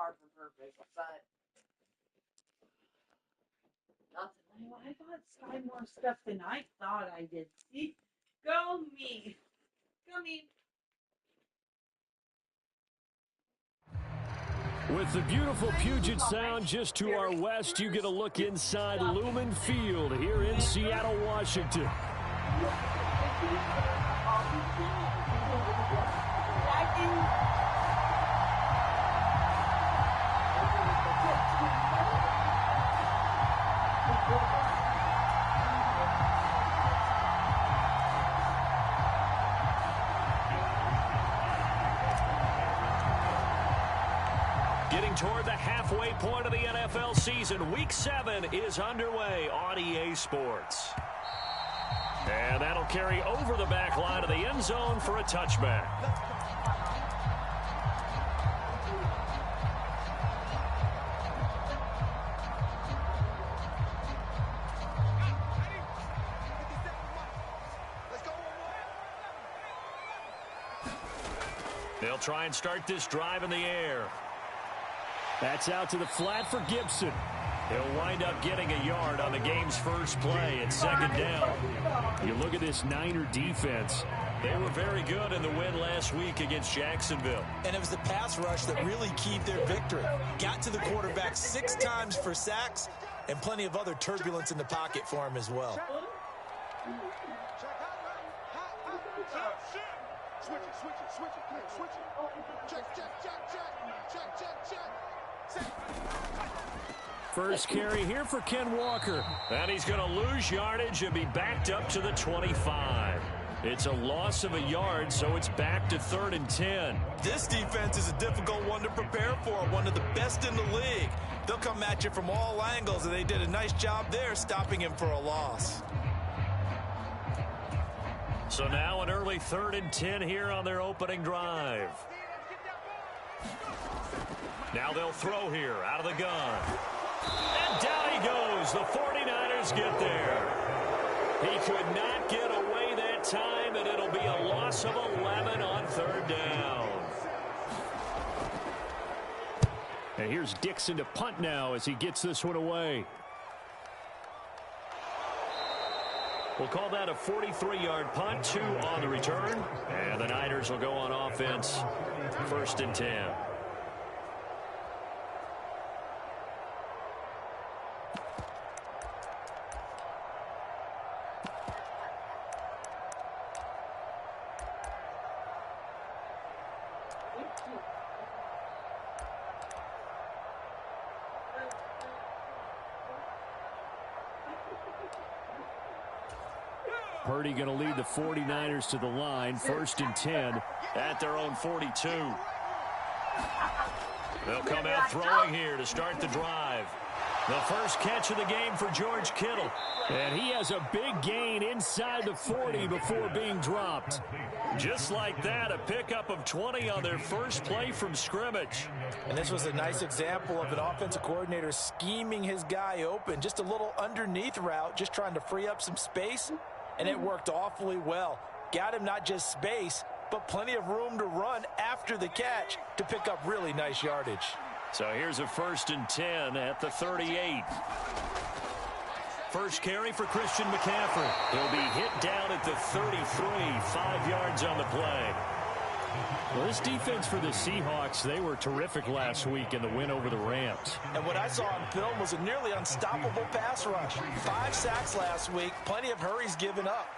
par for purpose, but nothing. I bought Sky more stuff than I thought I did. See? Go me. Go me. With the beautiful Puget Sound just to our west, you get a look inside Lumen Field here in Seattle, Washington. Getting toward the halfway point of the NFL season, Week 7 is underway on EA Sports. And that'll carry over the back line of the end zone for a touchback. They'll try and start this drive in the air. That's out to the flat for Gibson. He'll wind up getting a yard on the game's first play at second down. You look at this Niner defense. They were very good in the win last week against Jacksonville. And it was the pass rush that really keyed their victory. Got to the quarterback 6 times for sacks and plenty of other turbulence in the pocket for him as well. First carry here for Ken Walker. And he's going to lose yardage and be backed up to the 25. It's a loss of a yard, so it's back to 3rd and 10. This defense is a difficult one to prepare for, one of the best in the league. They'll come at you from all angles, and they did a nice job there stopping him for a loss. So now an early 3rd and 10 here on their opening drive. Now they'll throw here out of the gun. And down he goes. The 49ers get there. He could not get away that time, and it'll be a loss of 11 on 3rd down. And here's Dixon to punt now as he gets this one away. We'll call that a 43-yard punt, 2 on the return. And the Niners will go on offense, 1st and 10. Purdy going to lead the 49ers to the line, 1st and 10 at their own 42. They'll come out throwing here to start the drive. The first catch of the game for George Kittle. And he has a big gain inside the 40 before being dropped. Just like that, a pickup of 20 on their first play from scrimmage. And this was a nice example of an offensive coordinator scheming his guy open. Just a little underneath route, just trying to free up some space. And it worked awfully well. Got him not just space, but plenty of room to run after the catch to pick up really nice yardage. So here's a 1st and 10 at the 38. First carry for Christian McCaffrey. He'll be hit down at the 33, 5 yards on the play. Well, this defense for the Seahawks, they were terrific last week in the win over the Rams. And what I saw on film was a nearly unstoppable pass rush. 5 sacks last week, plenty of hurries given up.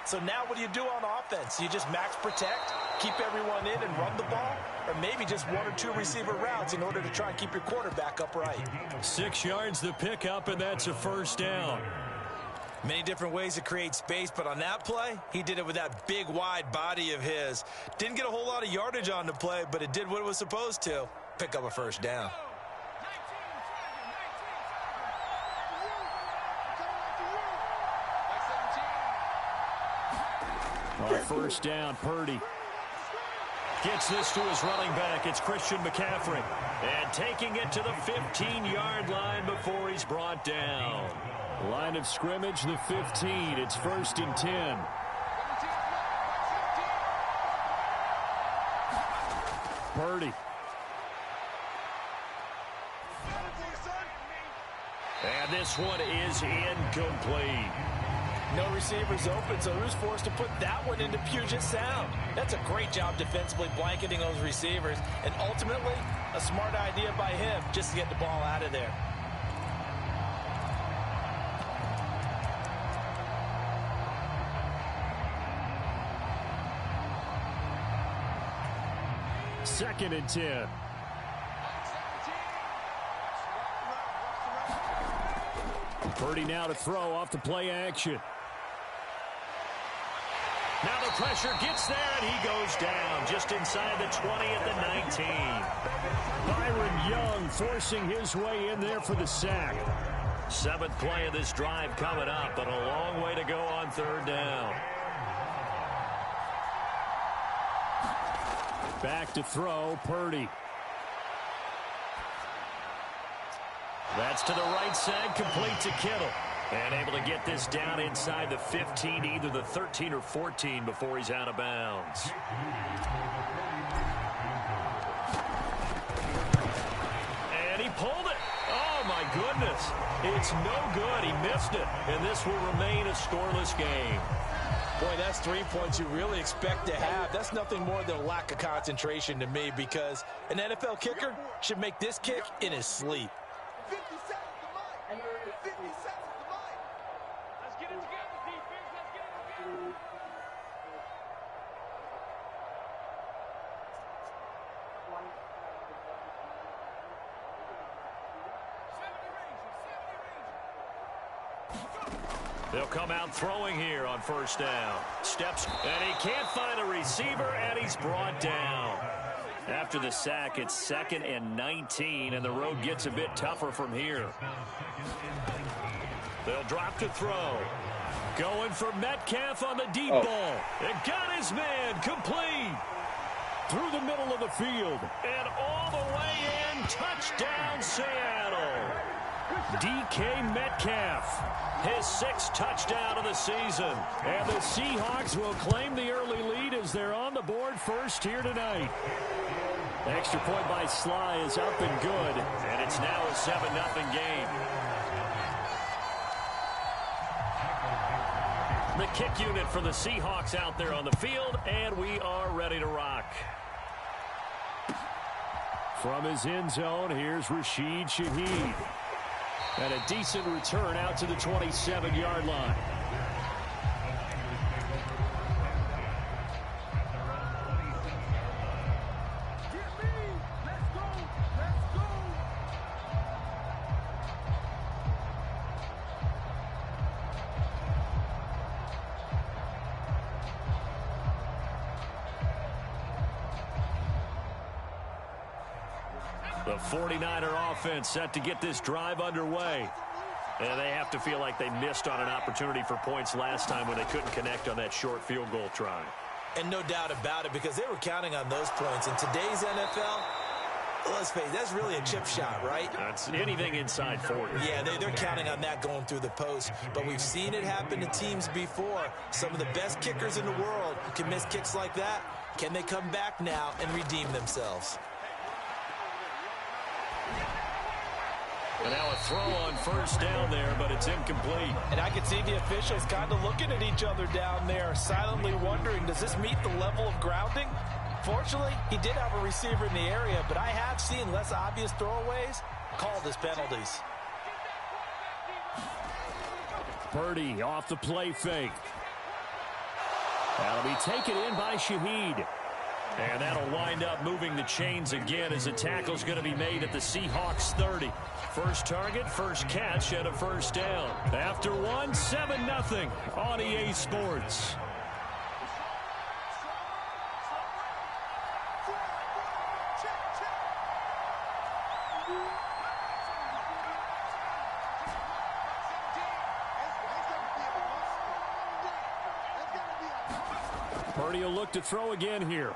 So now what do you do on offense? You just max protect, keep everyone in and run the ball, or maybe just 1 or 2 receiver routes in order to try and keep your quarterback upright. 6 yards the pickup, and that's a 1st down. Many different ways to create space, but on that play, he did it with that big, wide body of his. Didn't get a whole lot of yardage on the play, but it did what it was supposed to. Pick up a 1st down. On 1st down, Purdy gets this to his running back. It's Christian McCaffrey. And taking it to the 15-yard line before he's brought down. Line of scrimmage, the 15. It's 1st and 10. Purdy. And this one is incomplete. No receivers open, so who's forced to put that one into Puget Sound? That's a great job defensively blanketing those receivers, and ultimately, a smart idea by him just to get the ball out of there. Second and 10. Purdy now to throw off the play action. Now the pressure gets there, and he goes down just inside the 20 at the 19. Byron Young forcing his way in there for the sack. Seventh play of this drive coming up, but a long way to go on third down. Back to throw, Purdy. That's to the right side, complete to Kittle. And able to get this down inside the 15, either the 13 or 14 before he's out of bounds. And he pulled it. Oh, my goodness. It's no good. He missed it. And this will remain a scoreless game. Boy, that's 3 points you really expect to have. That's nothing more than a lack of concentration to me, because an NFL kicker should make this kick in his sleep. 50 seconds to mine. 50 seconds to mine. Let's get it together, defense. Let's get it together. They'll come out throwing here on first down. Steps, and he can't find a receiver, and he's brought down. After the sack, it's 2nd and 19, and the road gets a bit tougher from here. They'll drop to throw. Going for Metcalf on the deep ball. And got his man complete. Through the middle of the field. And all the way in. Touchdown, Seattle. DK Metcalf. His 6th touchdown of the season. And the Seahawks will claim the early lead as they're on the board first here tonight. The extra point by Sly is up and good. And it's now a 7-0 game. The kick unit for the Seahawks out there on the field, and we are ready to rock. From his end zone, here's Rashid Shaheed. And a decent return out to the 27-yard line. The 49er offense set to get this drive underway. And they have to feel like they missed on an opportunity for points last time when they couldn't connect on that short field goal try. And no doubt about it, because they were counting on those points. In today's NFL, let's face it, that's really a chip shot, right? That's anything inside 40. Yeah, they're counting on that going through the post. But we've seen it happen to teams before. Some of the best kickers in the world can miss kicks like that. Can they come back now and redeem themselves? And now a throw on first down there, but it's incomplete. And I can see the officials kind of looking at each other down there, silently wondering, does this meet the level of grounding? Fortunately, he did have a receiver in the area, but I have seen less obvious throwaways called as penalties. Purdy off the play fake. That'll be taken in by Shaheed. And that'll wind up moving the chains again as the tackle's going to be made at the Seahawks 30. First target, first catch, and a first down. After one, 7-0 on EA Sports. Purdy will look to throw again here.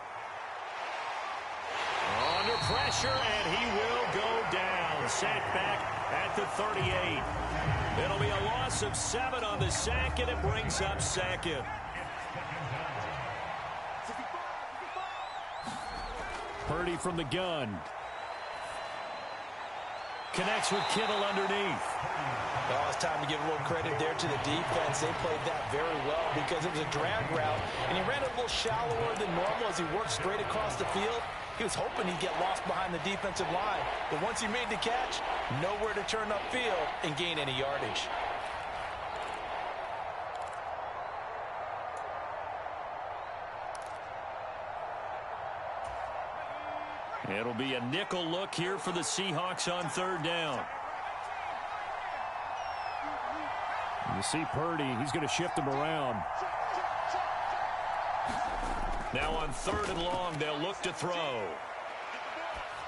Under pressure, and he will go down. Sack back at the 38. It'll be a loss of 7 on the sack, and it brings up 2nd. Purdy from the gun. Connects with Kittle underneath. Oh, it's time to give a little credit there to the defense. They played that very well because it was a drag route, and he ran a little shallower than normal as he worked straight across the field. He was hoping he'd get lost behind the defensive line, but once he made the catch, nowhere to turn upfield and gain any yardage. It'll be a nickel look here for the Seahawks on third down. You see Purdy, he's going to shift him around. Now on third and long, they'll look to throw.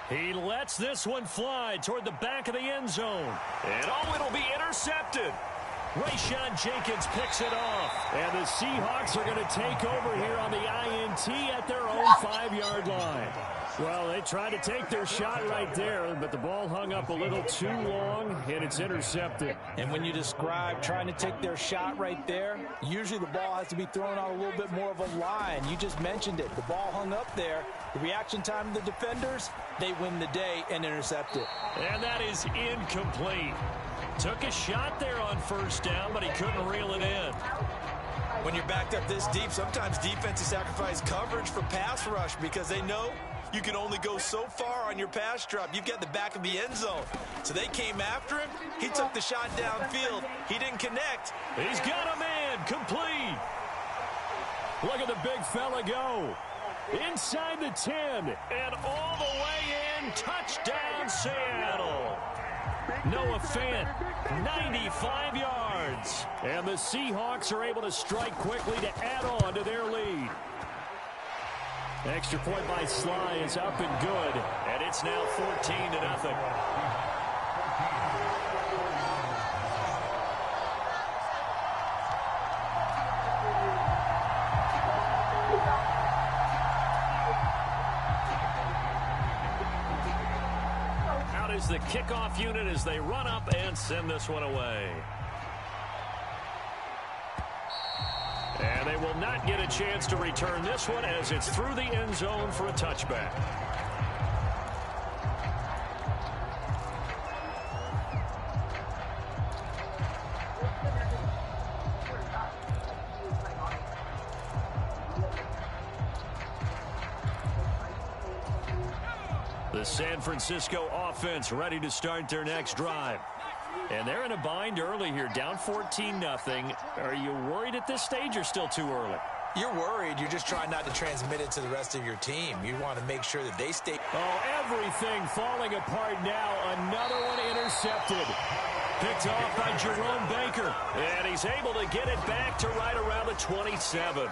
He lets this one fly toward the back of the end zone. And it'll be intercepted. Rayshawn Jenkins picks it off. And the Seahawks are going to take over here on the INT at their own 5-yard line. Well, they tried to take their shot right there, but the ball hung up a little too long, and it's intercepted. And when you describe trying to take their shot right there, usually the ball has to be thrown out a little bit more of a line. You just mentioned it. The ball hung up there. The reaction time of the defenders, they win the day and intercept it. And that is incomplete. Took a shot there on first down, but he couldn't reel it in. When you're backed up this deep, sometimes defenses sacrifice coverage for pass rush because they know you can only go so far on your pass drop. You've got the back of the end zone. So they came after him. He took the shot downfield. He didn't connect. He's got a man. Complete. Look at the big fella go. Inside the 10 and all the way in. Touchdown, Seattle. Noah Fant, 95 yards. And the Seahawks are able to strike quickly to add on to their lead. Extra point by Sly is up and good. And it's now 14-0. Out is the kickoff unit as they run up and send this one away. And they will not get a chance to return this one as it's through the end zone for a touchback. The San Francisco offense ready to start their next drive. And they're in a bind early here, down 14-0. Are you worried at this stage or still too early? You're worried. You're just trying not to transmit it to the rest of your team. You want to make sure that they stay. Oh, everything falling apart now. Another one intercepted. Picked off by Jerome Baker. And he's able to get it back to right around the 27.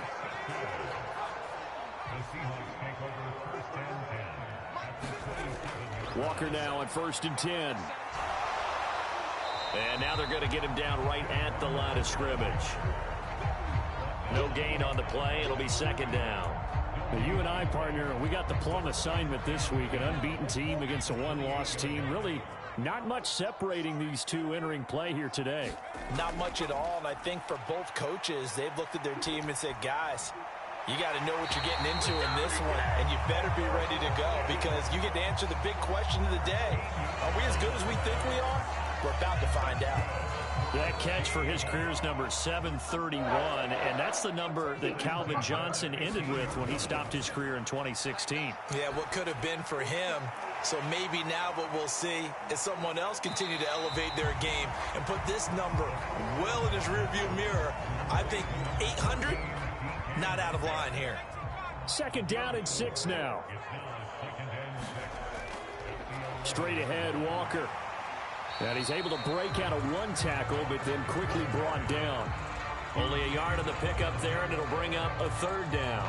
Walker now on 1st and 10. And now they're going to get him down right at the line of scrimmage. No gain on the play. It'll be 2nd down. Now, you and I, partner, we got the plum assignment this week. An unbeaten team against a one-loss team. Really not much separating these two entering play here today. Not much at all. And I think for both coaches, they've looked at their team and said, guys, you got to know what you're getting into in this one, and you better be ready to go because you get to answer the big question of the day. Are we as good as we think we are? We're about to find out. That catch for his career is number 731, and that's the number that Calvin Johnson ended with when he stopped his career in 2016. Yeah, what could have been for him. So maybe now what we'll see is someone else continue to elevate their game and put this number well in his rearview mirror. I think 800, not out of line here. 2nd down and 6 now. Straight ahead, Walker. And he's able to break out of one tackle, but then quickly brought down. Only a yard on the pickup there, and it'll bring up a 3rd down.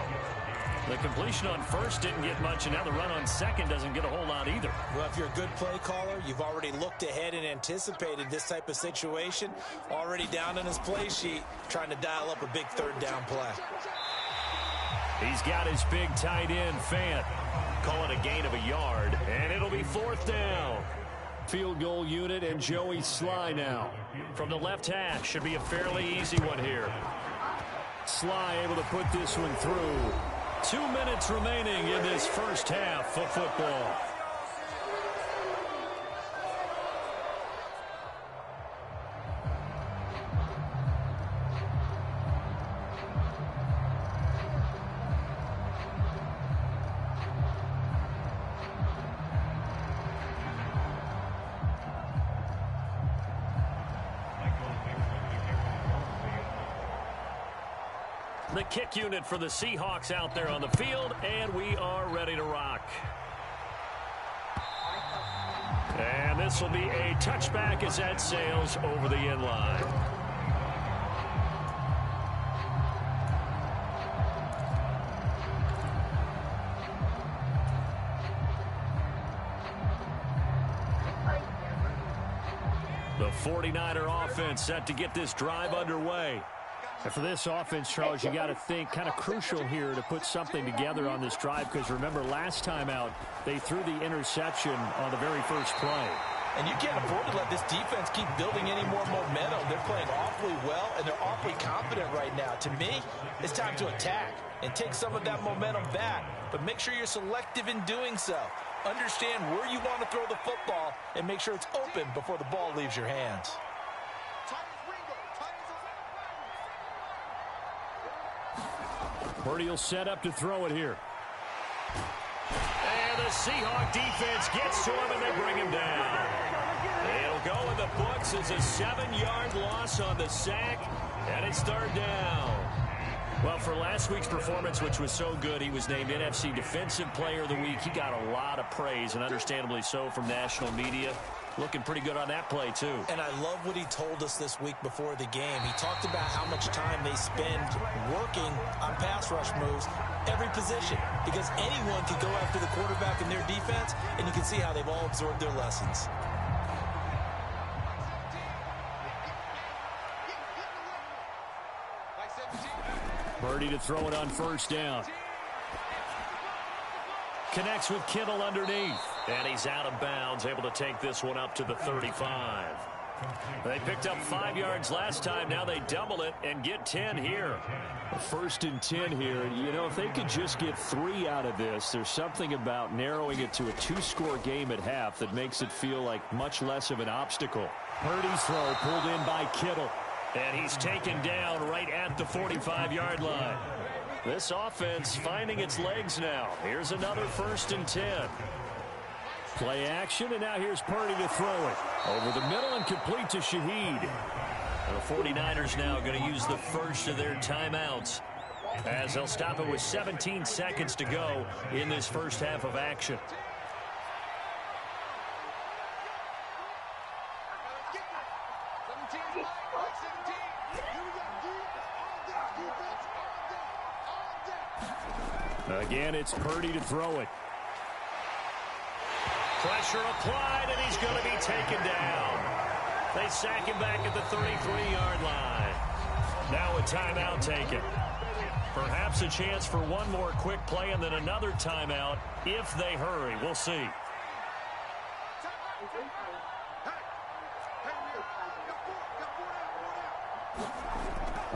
The completion on 1st didn't get much, and now the run on 2nd doesn't get a whole lot either. Well, if you're a good play caller, you've already looked ahead and anticipated this type of situation. Already down on his play sheet, trying to dial up a big 3rd down play. He's got his big tight end, Fant. Call it a gain of a yard, and it'll be 4th down. Field goal unit and Joey Sly now. From the left hash, should be a fairly easy one here. Sly able to put this one through. 2 minutes remaining in this first half of football. The kick unit for the Seahawks out there on the field, and we are ready to rock. And this will be a touchback as that sails over the end line. The 49er offense set to get this drive underway. And for this offense, Charles, you got to think kind of crucial here to put something together on this drive, because remember last time out they threw the interception on the very first play. And you can't afford to let this defense keep building any more momentum. They're playing awfully well, and they're awfully confident right now. To me, it's time to attack and take some of that momentum back, but make sure you're selective in doing so. Understand where you want to throw the football and make sure it's open before the ball leaves your hands. Purdy will set up to throw it here. And the Seahawk defense gets to him, and they bring him down. It'll go in the books as a 7-yard loss on the sack, and it's third down. Well, for last week's performance, which was so good, he was named NFC Defensive Player of the Week. He got a lot of praise, and understandably so, from national media. Looking pretty good on that play, too. And I love what he told us this week before the game. He talked about how much time they spend working on pass rush moves, every position, because anyone could go after the quarterback in their defense, and you can see how they've all absorbed their lessons. Purdy to throw it on first down. Connects with Kittle underneath. And he's out of bounds, able to take this one up to the 35. They picked up 5 yards last time. Now they double it and get 10 here. First and 10 here. You know, if they could just get 3 out of this, there's something about narrowing it to a 2-score game at half that makes it feel like much less of an obstacle. Purdy's throw pulled in by Kittle. And he's taken down right at the 45-yard line. This offense finding its legs now. Here's another first and 10. Play action, and now here's Purdy to throw it. Over the middle and complete to Shaheed. The 49ers now going to use the first of their timeouts, as they'll stop it with 17 seconds to go in this first half of action. Again, it's Purdy to throw it. Pressure applied, and he's going to be taken down. They sack him back at the 33-yard line. Now a timeout taken. Perhaps a chance for one more quick play and then another timeout if they hurry. We'll see.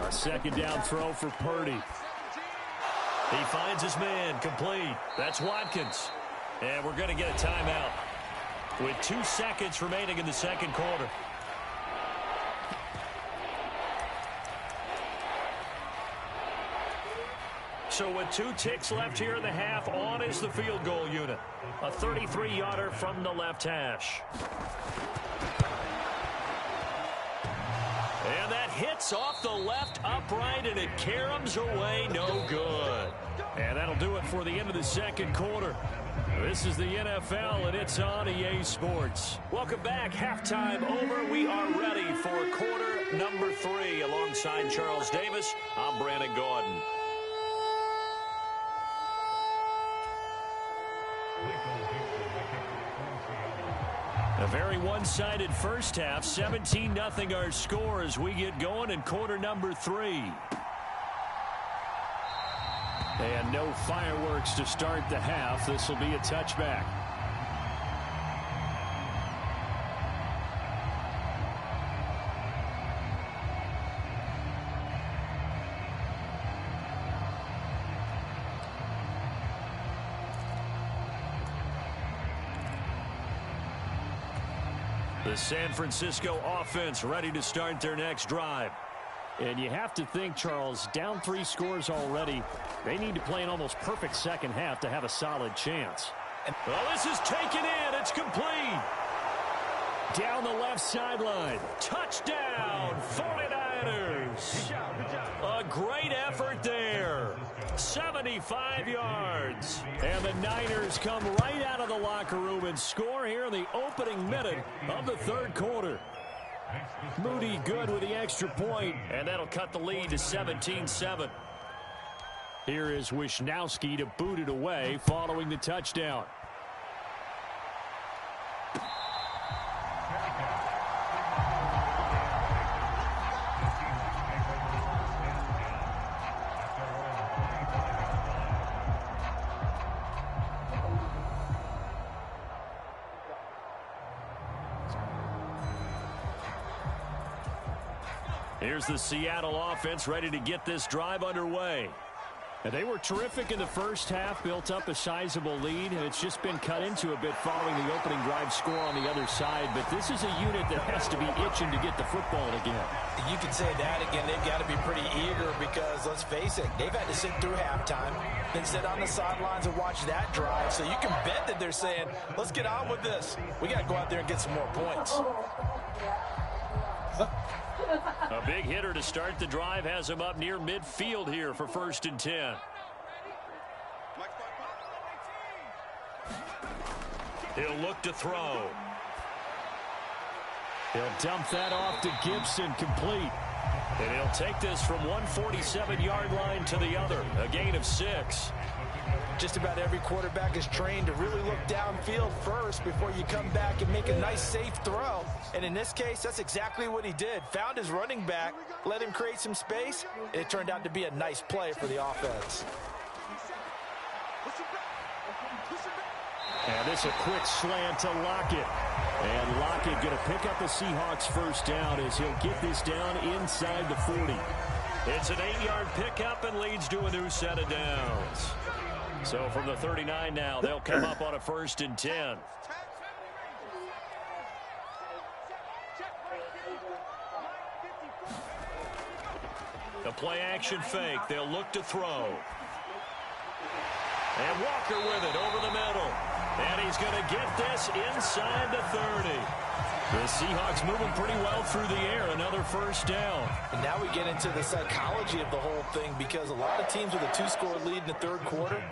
A second down throw for Purdy. He finds his man, complete. That's Watkins. And we're going to get a timeout with 2 seconds remaining in the second quarter. So with 2 ticks left here in the half, on is the field goal unit. A 33-yarder from the left hash. And that hits off the left upright, and it caroms away, no good. And that'll do it for the end of the second quarter. This is the NFL, and it's on EA Sports. Welcome back. Halftime over. We are ready for quarter number 3. Alongside Charles Davis, I'm Brandon Gordon. A very one-sided first half. 17-0 our score as we get going in quarter number 3. And no fireworks to start the half. This will be a touchback. The San Francisco offense ready to start their next drive. And you have to think, Charles, down 3 scores already. They need to play an almost perfect second half to have a solid chance. Well, this is taken in. It's complete. Down the left sideline. Touchdown, 49ers. A great effort there. 75 yards. And the Niners come right out of the locker room and score here in the opening minute of the third quarter. Moody good with the extra point, and that'll cut the lead to 17-7. Here is Wisnowski to boot it away following the touchdown. Here's the Seattle offense ready to get this drive underway. And they were terrific in the first half, built up a sizable lead, and it's just been cut into a bit following the opening drive score on the other side. But this is a unit that has to be itching to get the football again. You can say that again. They've got to be pretty eager because, let's face it, they've had to sit through halftime, then sit on the sidelines and watch that drive. So you can bet that they're saying, let's get on with this. We got to go out there and get some more points. A big hitter to start the drive has him up near midfield here for 1st and 10. He'll look to throw. He'll dump that off to Gibson, complete. And he'll take this from 147-yard line to the other, a gain of 6. Just about every quarterback is trained to really look downfield first before you come back and make a nice, safe throw. And in this case, that's exactly what he did. Found his running back, let him create some space, and it turned out to be a nice play for the offense. And this a quick slant to Lockett. And Lockett going to pick up the Seahawks first down as he'll get this down inside the 40. It's an 8-yard pickup and leads to a new set of downs. So from the 39 now, they'll come up on a 1st and 10. The play action fake. They'll look to throw. And Walker with it over the middle. And he's going to get this inside the 30. The Seahawks moving pretty well through the air. Another first down. And now we get into the psychology of the whole thing because a lot of teams with a 2-score lead in the third quarter,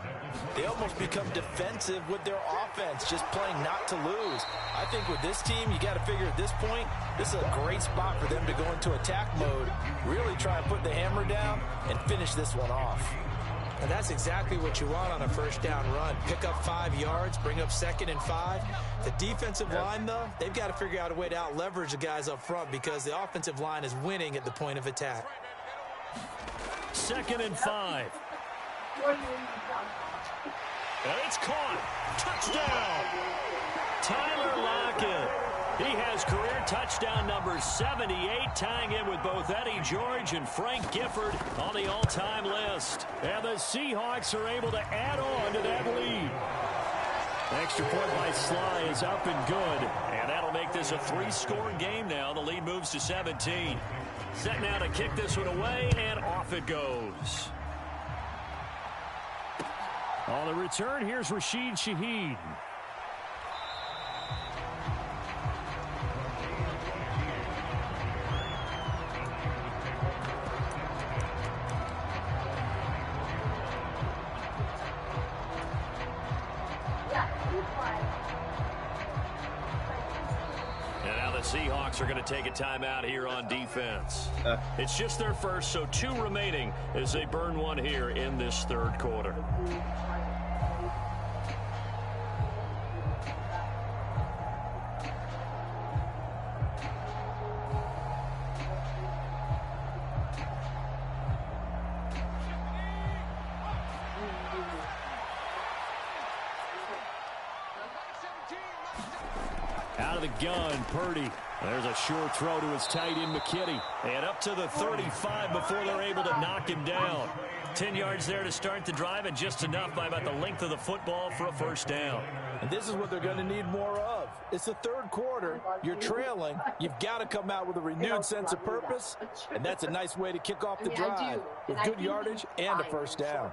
they almost become defensive with their offense, just playing not to lose. I think with this team, you got to figure at this point, this is a great spot for them to go into attack mode, really try and put the hammer down and finish this one off. And that's exactly what you want on a first down run. Pick up 5 yards, bring up 2nd and 5. The defensive line, though, they've got to figure out a way to out-leverage the guys up front because the offensive line is winning at the point of attack. 2nd and 5. And it's caught. Touchdown. Tyler Lockett. He has career touchdown number 78, tying in with both Eddie George and Frank Gifford on the all-time list. And the Seahawks are able to add on to that lead. Extra point by Sly is up and good. And that'll make this a 3-score game now. The lead moves to 17. Set now to kick this one away, and off it goes. On the return, here's Rashid Shaheed. Seahawks are going to take a timeout here on defense. It's just their first, so 2 remaining as they burn one here in this third quarter. Out of the gun, Purdy. There's a short throw to his tight end, McKinney. And up to the 35 before they're able to knock him down. 10 yards there to start the drive, and just enough by about the length of the football for a first down. And this is what they're going to need more of. It's the third quarter. You're trailing. You've got to come out with a renewed sense of purpose, and that's a nice way to kick off the drive with good yardage and a first down.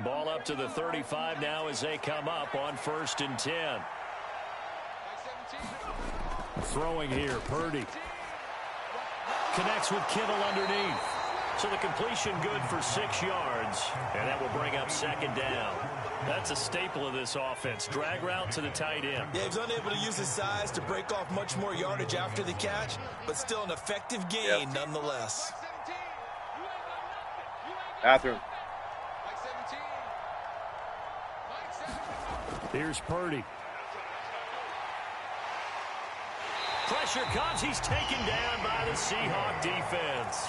Ball up to the 35 now as they come up on 1st and 10. Throwing here, Purdy. Connects with Kittle underneath. So the completion good for 6 yards, and that will bring up 2nd down. That's a staple of this offense. Drag route to the tight end. Yeah, he's unable to use his size to break off much more yardage after the catch, but still an effective gain nonetheless. Bathroom. Here's Purdy. Pressure comes. He's taken down by the Seahawk defense.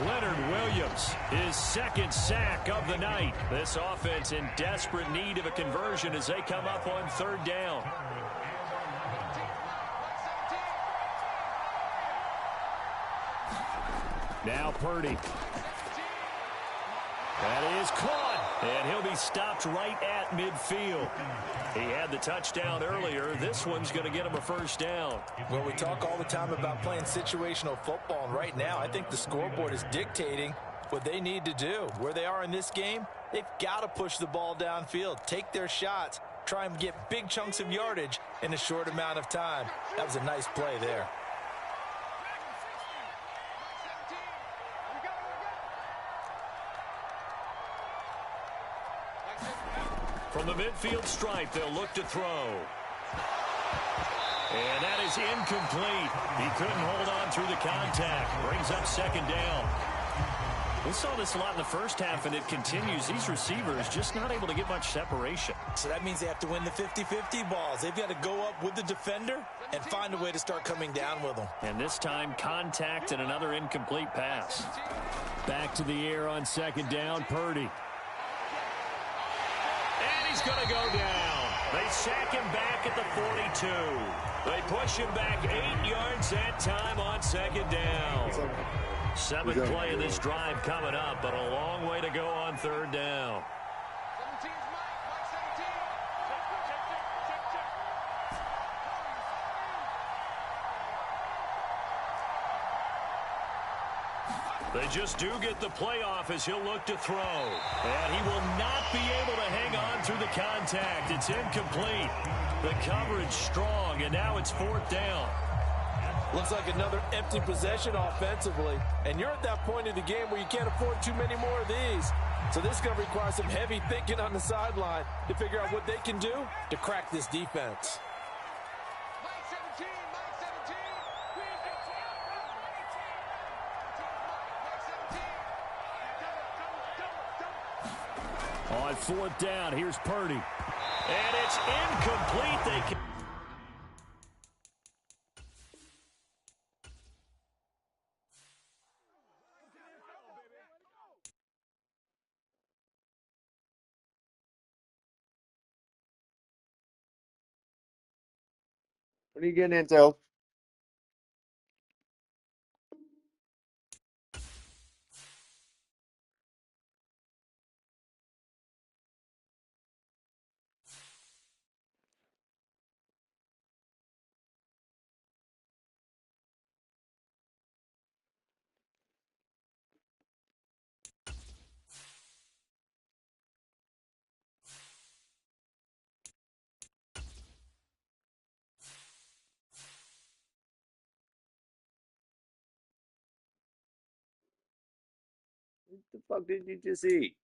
Leonard Williams, his 2nd sack of the night. This offense in desperate need of a conversion as they come up on 3rd down. Now Purdy. That is caught, and he'll be stopped right at midfield. He had the touchdown earlier. This one's going to get him a 1st down. Well, we talk all the time about playing situational football, and right now I think the scoreboard is dictating what they need to do. Where they are in this game, they've got to push the ball downfield, take their shots, try and get big chunks of yardage in a short amount of time. That was a nice play there. From the midfield stripe, they'll look to throw. And that is incomplete. He couldn't hold on through the contact. Brings up 2nd down. We saw this a lot in the first half, and it continues. These receivers just not able to get much separation. So that means they have to win the 50-50 balls. They've got to go up with the defender and find a way to start coming down with them. And this time, contact and another incomplete pass. Back to the air on 2nd down, Purdy. He's going to go down. They sack him back at the 42. They push him back 8 yards that time on 2nd down. 7th play of this drive coming up, but a long way to go on 3rd down. They just do get the playoff as he'll look to throw. And he will not be able to hang on through the contact. It's incomplete. The coverage strong, and now it's 4th down. Looks like another empty possession offensively. And you're at that point in the game where you can't afford too many more of these. So this is going to require some heavy thinking on the sideline to figure out what they can do to crack this defense. On 4th down, here's Purdy. And it's incomplete. They can... What are you getting into? What the fuck did you just eat?